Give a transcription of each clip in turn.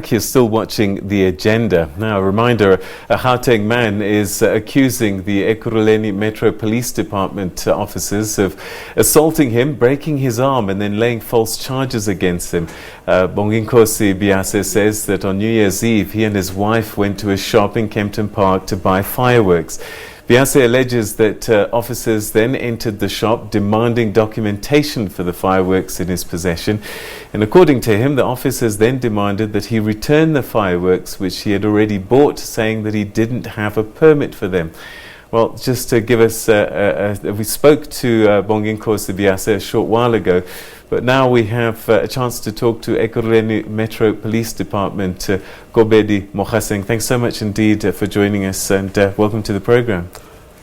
You're still watching The Agenda. Now, a reminder, a Gauteng man is accusing the Ekurhuleni Metro Police Department officers of assaulting him, breaking his arm and then laying false charges against him. Bonginkosi Biyase says that on New Year's Eve, he and his wife went to a shop in Kempton Park to buy fireworks. Biyase alleges that officers then entered the shop demanding documentation for the fireworks in his possession. And according to him, the officers then demanded that he return the fireworks which he had already bought, saying that he didn't have a permit for them. Well, just to give us, we spoke to Bonginkosi Biyase a short while ago, but now we have a chance to talk to Ekurhuleni Metro Police Department, Kobeli, Mokheseng. Thanks so much indeed for joining us, and welcome to the program.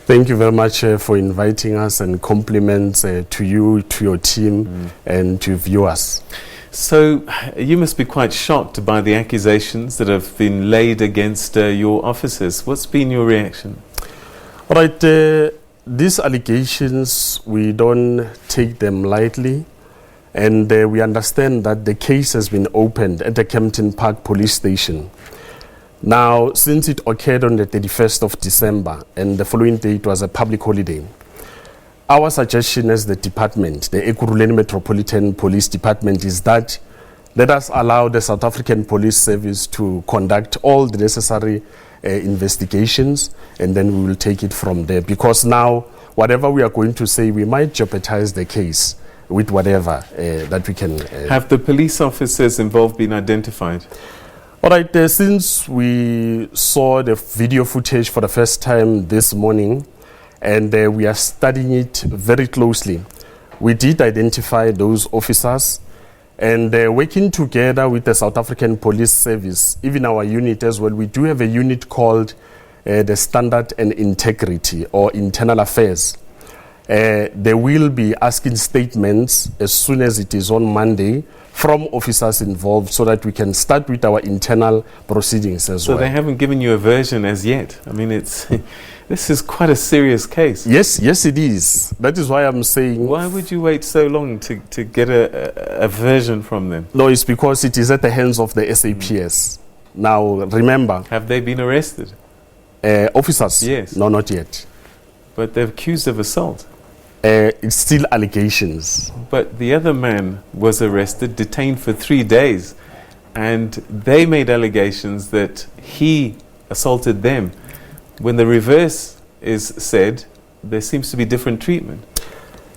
Thank you very much for inviting us, and compliments to you, to your team, and to viewers. So, you must be quite shocked by the accusations that have been laid against your officers. What's been your reaction? All right, these allegations, we don't take them lightly. And we understand that the case has been opened at the Kempton Park Police Station. Now, since it occurred on the 31st of December and the following day it was a public holiday, our suggestion as the department, the Ekurhuleni Metropolitan Police Department, is that let us allow the South African Police Service to conduct all the necessary investigations, and then we will take it from there. Because now, whatever we are going to say, we might jeopardize the case with whatever that we can. Have the police officers involved been identified? All right, since we saw the video footage for the first time this morning, and we are studying it very closely, we did identify those officers, and working together with the South African Police Service, even our unit as well, we do have a unit called the Standard and Integrity, or Internal Affairs. They will be asking statements as soon as it is on Monday from officers involved, so that we can start with our internal proceedings as well. So they haven't given you a version as yet? I mean, it's this is quite a serious case. Yes, it is. That is why I'm saying... Why would you wait so long to get a version from them? No, it's because it is at the hands of the SABC. Now, remember... Have they been arrested? Officers? Yes. No, not yet. But they're accused of assault. It's still allegations. But the other man was arrested, detained for 3 days, and they made allegations that he assaulted them. When the reverse is said, there seems to be different treatment.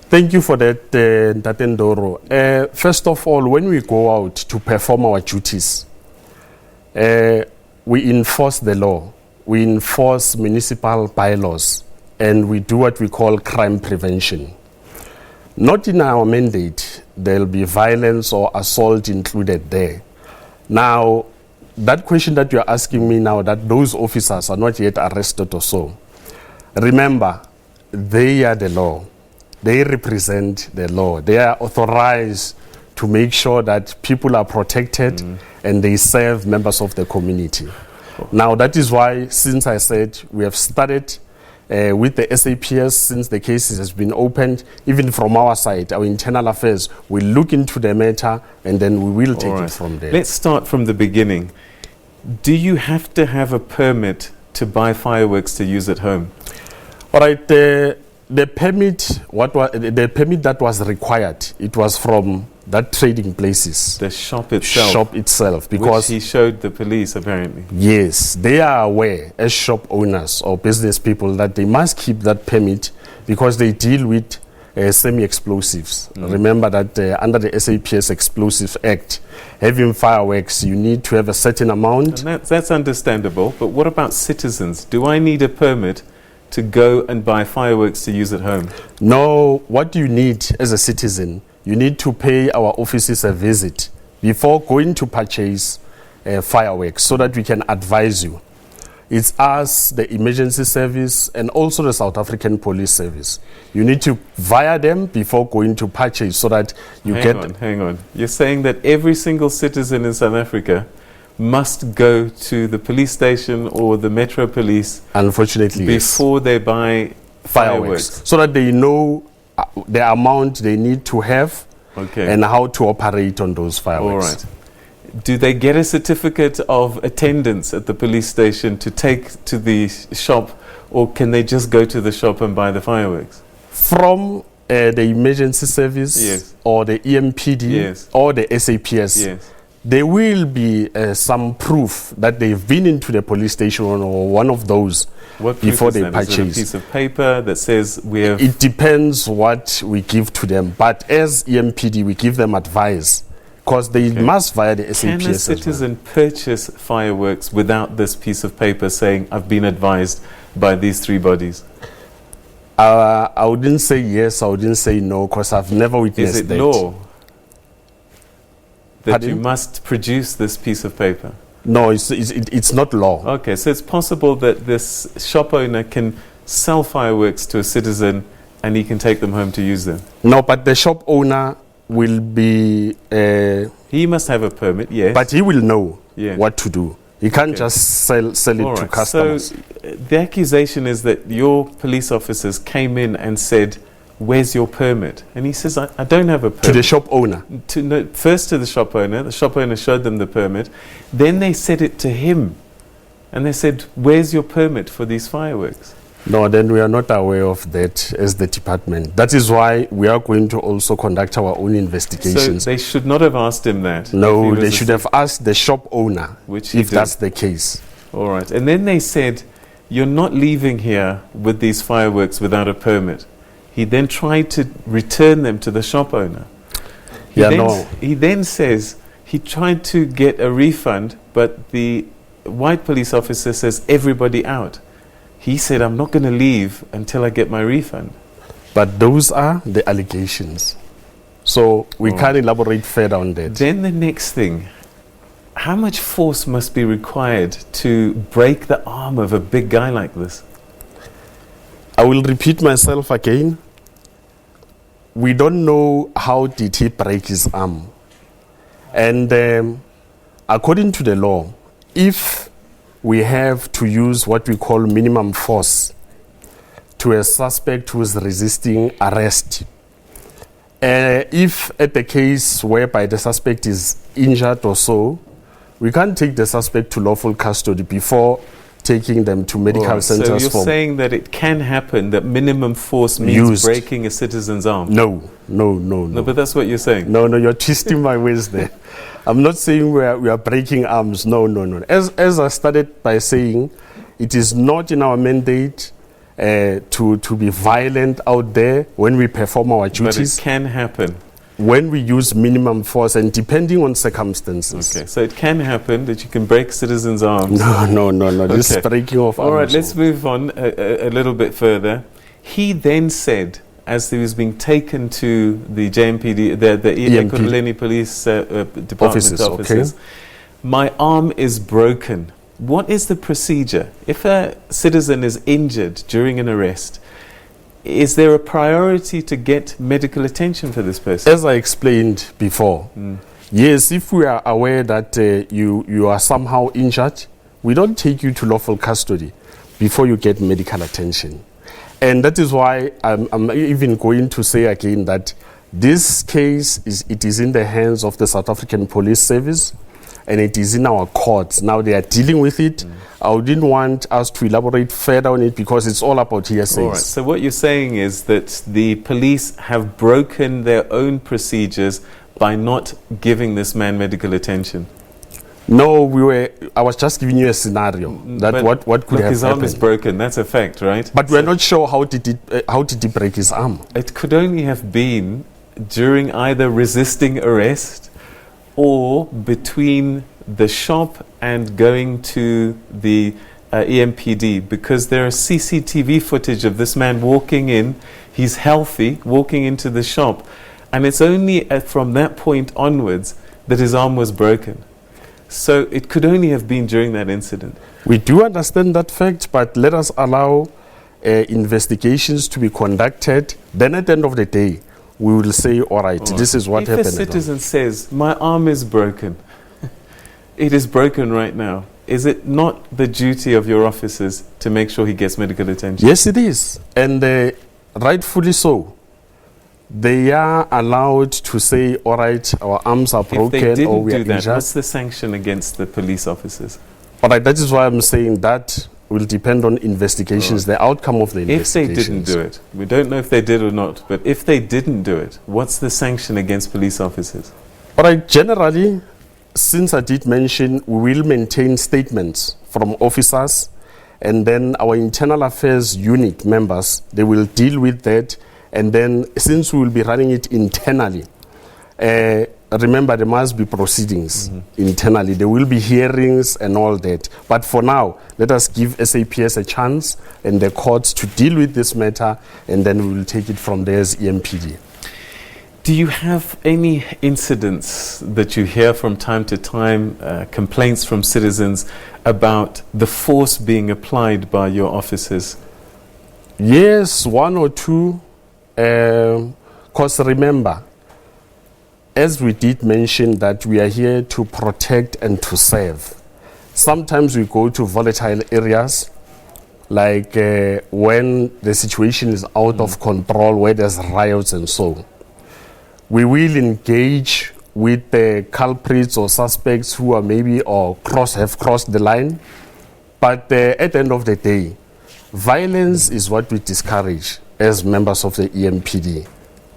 Thank you for that, Ndoro. First of all, when we go out to perform our duties, we enforce the law. We enforce municipal bylaws. And we do what we call crime prevention. Not in our mandate, there will be violence or assault included there. Now, that question that you're asking me now, that those officers are not yet arrested or so, remember, they are the law. They represent the law. They are authorized to make sure that people are protected and they serve members of the community. Now, that is why, since I said we have started with the SABC, since the case has been opened, even from our side, our internal affairs, we look into the matter and then we will take it from there. Let's start from the beginning. Do you have to have a permit to buy fireworks to use at home? All right, the permit, the permit that was required, it was from that trading places. The shop itself? Shop itself. Because which he showed the police, apparently. Yes, they are aware, as shop owners or business people, that they must keep that permit because they deal with semi-explosives. Remember that under the SABC Explosives Act, having fireworks, you need to have a certain amount. And that's understandable, but what about citizens? Do I need a permit to go and buy fireworks to use at home? No, what you need as a citizen, you need to pay our offices a visit before going to purchase fireworks so that we can advise you. It's us, the emergency service, and also the South African Police Service. You need to via them before going to purchase so that you Hang on. You're saying that every single citizen in South Africa must go to the police station or the Metro Police, unfortunately, before they buy fireworks, so that they know the amount they need to have and how to operate on those fireworks. All right. Do they get a certificate of attendance at the police station to take to the shop, or can they just go to the shop and buy the fireworks? From the emergency service Yes. or the EMPD Yes. or the SAPS, Yes. there will be some proof that they've been into the police station or one of those What proof before is they that? Is it a purchase. piece of paper that says we have... It depends what we give to them. But as EMPD, we give them advice because they must via the SAPS. Can a as well. citizen purchase fireworks without this piece of paper saying, I've been advised by these three bodies? I wouldn't say yes, I wouldn't say no, because I've never witnessed Is it that. law that Pardon? you must produce this piece of paper? No, it's not law. Okay, so it's possible that this shop owner can sell fireworks to a citizen and he can take them home to use them. No, but the shop owner will be, He must have a permit, yes. but he will know Yeah. what to do. He can't Okay. just sell it All to right, customers. So the accusation is that your police officers came in and said, where's your permit? And he says, I don't have a permit. To the shop owner. First to the shop owner showed them the permit, then they said it to him. And they said, where's your permit for these fireworks? No, then we are not aware of that as the department. That is why we are going to also conduct our own So investigations. they should not have asked him that. if No, he was they a should have asked the shop owner Which he if did. that's the case. All right. And then they said, you're not leaving here with these fireworks without a permit. He then tried to return them to the shop owner. He then says he tried to get a refund, but the white police officer says, everybody out. He said, I'm not going to leave until I get my refund. But those are the allegations. So we Oh. can't elaborate further on that. Then the next thing, how much force must be required to break the arm of a big guy like this? I will repeat myself again. We don't know how did he break his arm. And according to the law, if we have to use what we call minimum force to a suspect who is resisting arrest, if at the case whereby the suspect is injured or so, we can't take the suspect to lawful custody before taking them to medical Alright, centers. So you're for saying that it can happen, that minimum force means Used. breaking a citizen's arm? No, No, but that's what you're saying. No, you're twisting my words there. I'm not saying we are breaking arms. No. As I started by saying, it is not in our mandate to be violent out there when we perform our But duties, it can happen. when we use minimum force and depending on circumstances. Okay, so it can happen that you can break citizens' arms. No. This Okay. breaking of All right, arms. let's move on a little bit further. He then said, as he was being taken to the JMPD, the Ekurhuleni police department offices, my arm is broken. What is the procedure? If a citizen is injured during an arrest, is there a priority to get medical attention for this person? As I explained before, yes, if we are aware that you are somehow injured, we don't take you to lawful custody before you get medical attention. And that is why I'm even going to say again that this case is in the hands of the South African Police Service and it is in our courts. Now they are dealing with it. I didn't want us to elaborate further on it because it's all about hearsays. All right, so what you're saying is that the police have broken their own procedures by not giving this man medical attention. No, I was just giving you a scenario that But what could look, have his arm is happened. broken, that's a fact, right? But we're not sure how did he break his arm. It could only have been during either resisting arrest or between the shop and going to the EMPD, because there is CCTV footage of this man walking in. He's healthy, walking into the shop, and it's only from that point onwards that his arm was broken. So it could only have been during that incident. We do understand that fact, but let us allow investigations to be conducted. Then at the end of the day, we will say, all right, this is what happened. If a citizen says, my arm is broken, it is broken right now, is it not the duty of your officers to make sure he gets medical attention? Yes, it is. And rightfully so. They are allowed to say, all right, our arms are If they broken didn't or we are do that, injured. what's the sanction against the police officers? All right, that is why I'm saying that will depend on investigations, the outcome of the If they investigations. didn't do it, we don't know if they did or not, but if they didn't do it, what's the sanction against police officers? All right, generally, since I did mention, we will maintain statements from officers, and then our internal affairs unit members, they will deal with that. And then since we will be running it internally, remember there must be proceedings internally. There will be hearings and all that. But for now, let us give SAPS a chance and the courts to deal with this matter, and then we will take it from there as EMPD. Do you have any incidents that you hear from time to time, complaints from citizens about the force being applied by your officers? Yes, one or two. Because remember, as we did mention that we are here to protect and to serve. Sometimes we go to volatile areas, like when the situation is out of control, where there's riots and so. We will engage with the culprits or suspects who are maybe have crossed the line. But at the end of the day, violence is what we discourage as members of the EMPD.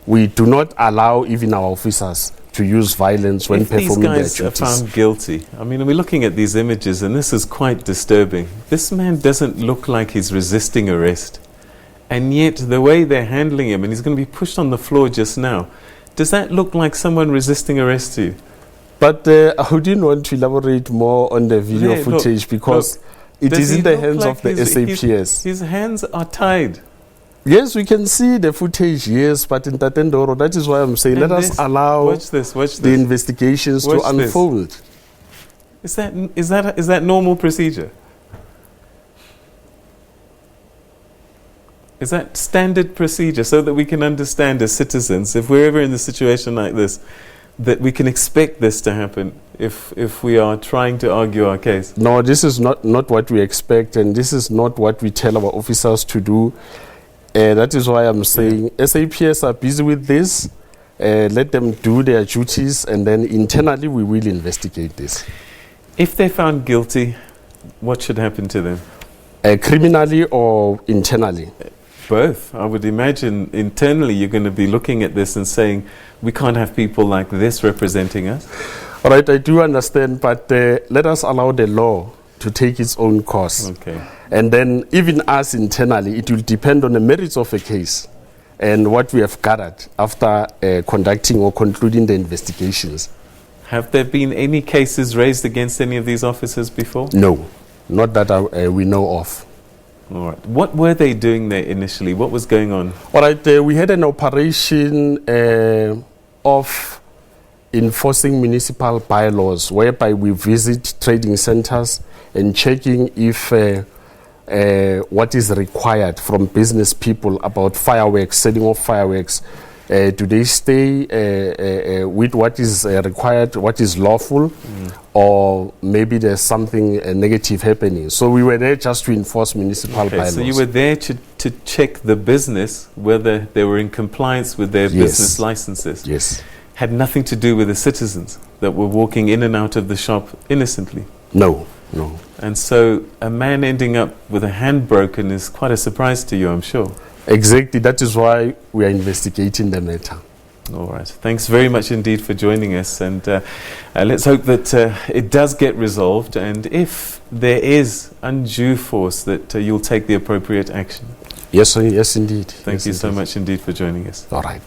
We do not allow even our officers to use violence when performing their duties. If these guys are found guilty, I mean, we're looking at these images and this is quite disturbing. This man doesn't look like he's resisting arrest. And yet the way they're handling him, and he's going to be pushed on the floor just now, does that look like someone resisting arrest to you? But I didn't want to elaborate more on the video footage because it is in the hands of the SAPS. His hands are tied. Yes, we can see the footage, yes, but in Tatendoro, that is why I'm saying let us allow the investigations to unfold. Is that normal procedure? Is that standard procedure so that we can understand as citizens, if we're ever in a situation like this, that we can expect this to happen if we are trying to argue our case? No, this is not what we expect, and this is not what we tell our officers to do. That is why I'm saying SAPS are busy with this. Let them do their duties, and then internally we will investigate this. If they're found guilty, what should happen to them? Criminally or internally? Both. I would imagine internally you're going to be looking at this and saying, we can't have people like this representing us. All right, I do understand, but let us allow the law to take its own course. Okay. And then even us internally, it will depend on the merits of a case and what we have gathered after conducting or concluding the investigations. Have there been any cases raised against any of these officers before? No, not that we know of. All right. What were they doing there initially? What was going on? All right, we had an operation of enforcing municipal bylaws, whereby we visit trading centers and checking if what is required from business people about fireworks, setting off fireworks. Do they stay with what is required, what is lawful, or maybe there's something negative happening? So we were there just to enforce municipal bylaws. So you were there to check the business, whether they were in compliance with their business licenses. Yes. Had nothing to do with the citizens that were walking in and out of the shop innocently. No, no. And so a man ending up with a hand broken is quite a surprise to you, I'm sure. Exactly. That is why we are investigating the matter. All right. Thanks very much indeed for joining us. And let's hope that it does get resolved. And if there is undue force, that you'll take the appropriate action. Yes, yes, indeed. Thank you so much indeed for joining us. All right.